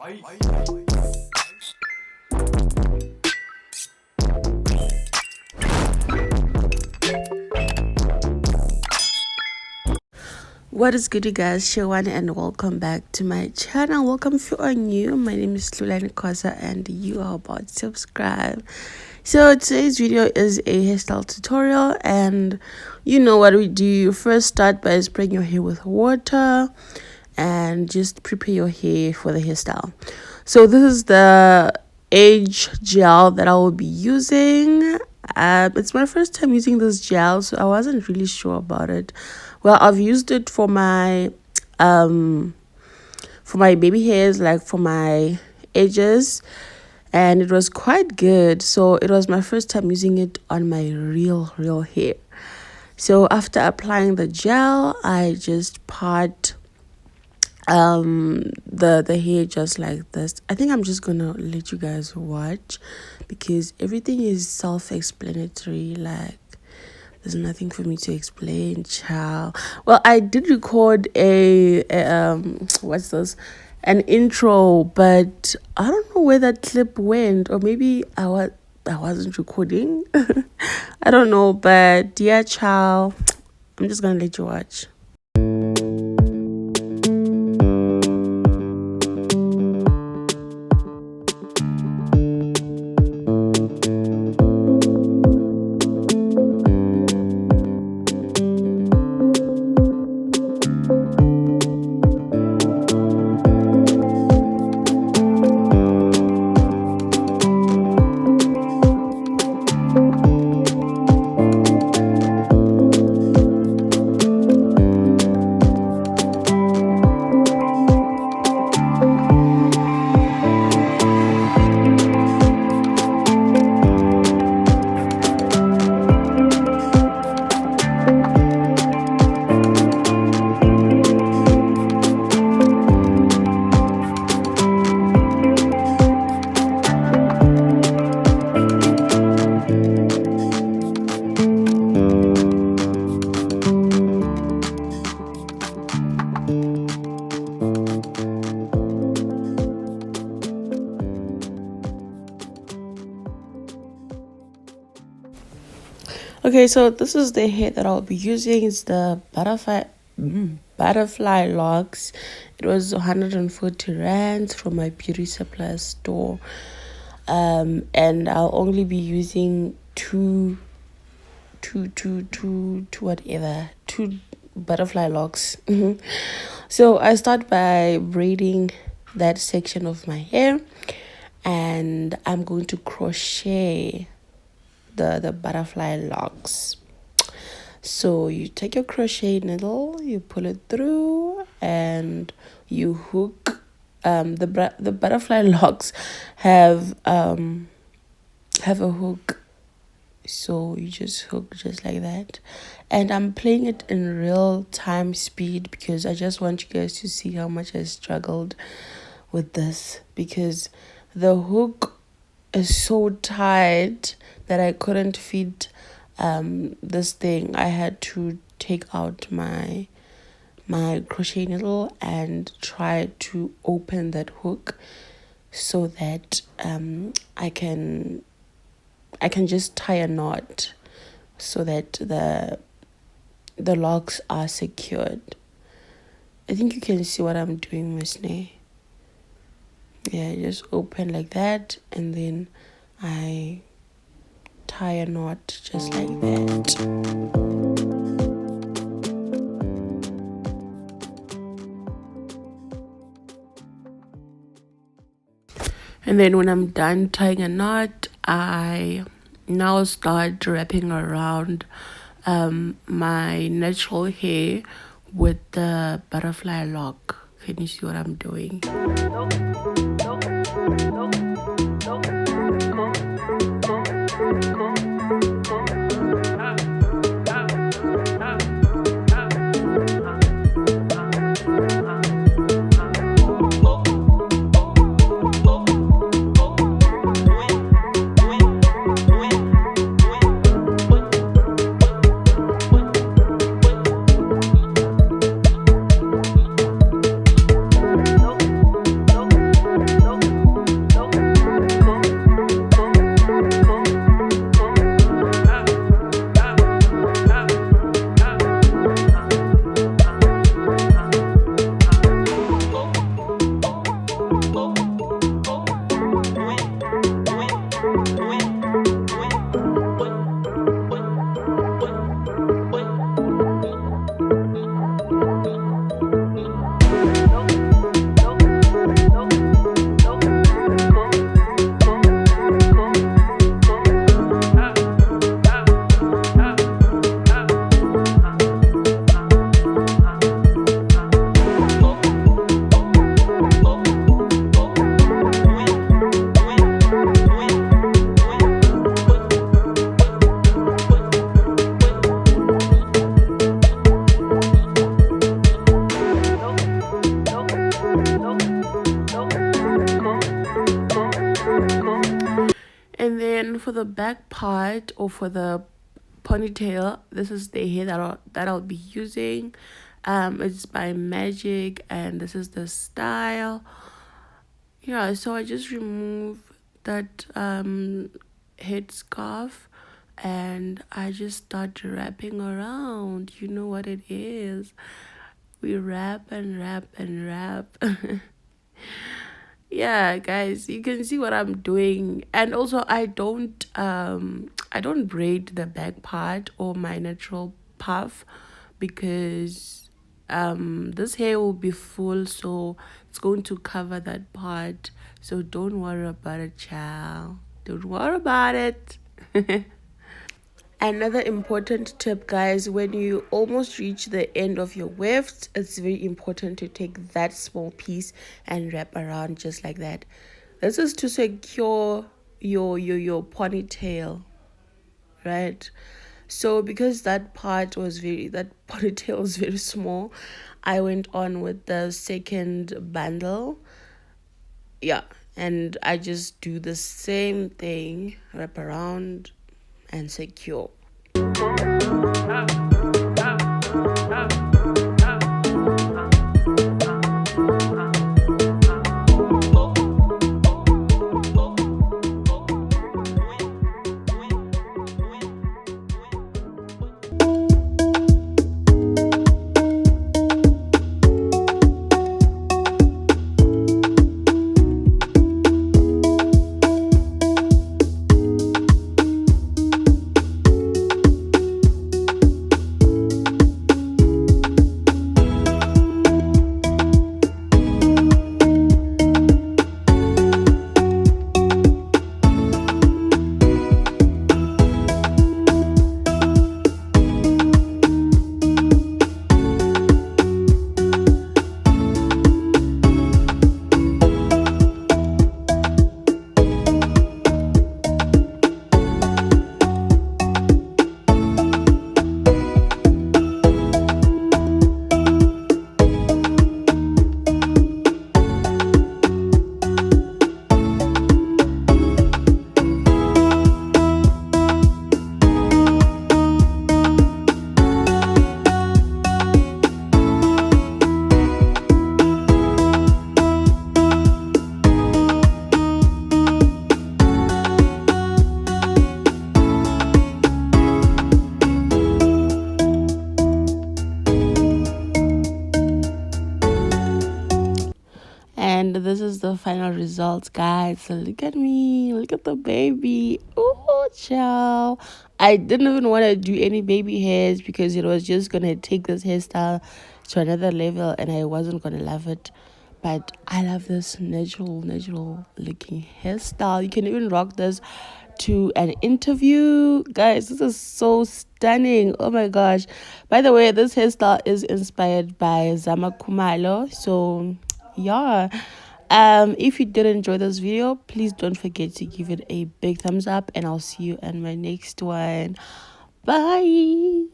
What is good, you guys? Shawan, and welcome back to my channel. Welcome if you are new. My name is Hlu Lanie and you are about to subscribe. So today's video is a hairstyle tutorial, and you know what we do. You first start by spraying your hair with water and just prepare your hair for the hairstyle. So this is the age gel that I will be using. It's my first time using this gel, so I wasn't really sure about it. Well, I've used it for my baby hairs, like for my edges, and it was quite good. So it was my first time using it on my real hair. So after applying the gel, I just part the hair just like this. I think I'm just gonna let you guys watch because everything is self-explanatory. Like, there's nothing for me to explain, child. Well, I did record an intro, but I don't know where that clip went, or maybe I wasn't recording. I don't know, but yeah, child, I'm just gonna let you watch. Okay, so this is the hair that I'll be using. It's the butterfly LOCS. It was 140 rands from my beauty supply store. And I'll only be using two butterfly locks. So I start by braiding that section of my hair, and I'm going to crochet the butterfly locks. So you take your crochet needle, you pull it through, and you hook. The butterfly locks have a hook, so you just hook just like that. And I'm playing it in real time speed because I just want you guys to see how much I struggled with this, because the hook is so tight that I couldn't fit this thing. I had to take out my crochet needle and try to open that hook so that I can just tie a knot so that the locks are secured. I think you can see what I'm doing, Miss Nay. Yeah, just open like that, and then I tie a knot just like that. And then when I'm done tying a knot, I now start wrapping around my natural hair with the butterfly lock. Can you see what I'm doing? And then for the back part, or for the ponytail, this is the hair that I'll be using. It's by Magic, and this is the style. Yeah, so I just remove that head scarf, and I just start wrapping around. You know what it is. We wrap and wrap and wrap. Yeah, guys, you can see what I'm doing. And also, I don't braid the back part or my natural puff, because this hair will be full, so it's going to cover that part. So don't worry about it, child. Don't worry about it. Another important tip, guys, when you almost reach the end of your weft, it's very important to take that small piece and wrap around just like that. This is to secure your ponytail, right? So because that ponytail was very small, I went on with the second bundle. Yeah, and I just do the same thing, wrap around and secure. And this is the final result, guys. So look at me, look at the baby. Oh, child. I didn't even want to do any baby hairs because it was just gonna take this hairstyle to another level, and I wasn't gonna love it. But I love this natural looking hairstyle. You can even rock this to an interview, guys. This is so stunning. Oh my gosh. By the way, this hairstyle is inspired by Zama Khumalo. So yeah, if you did enjoy this video, please don't forget to give it a big thumbs up, and I'll see you in my next one. Bye.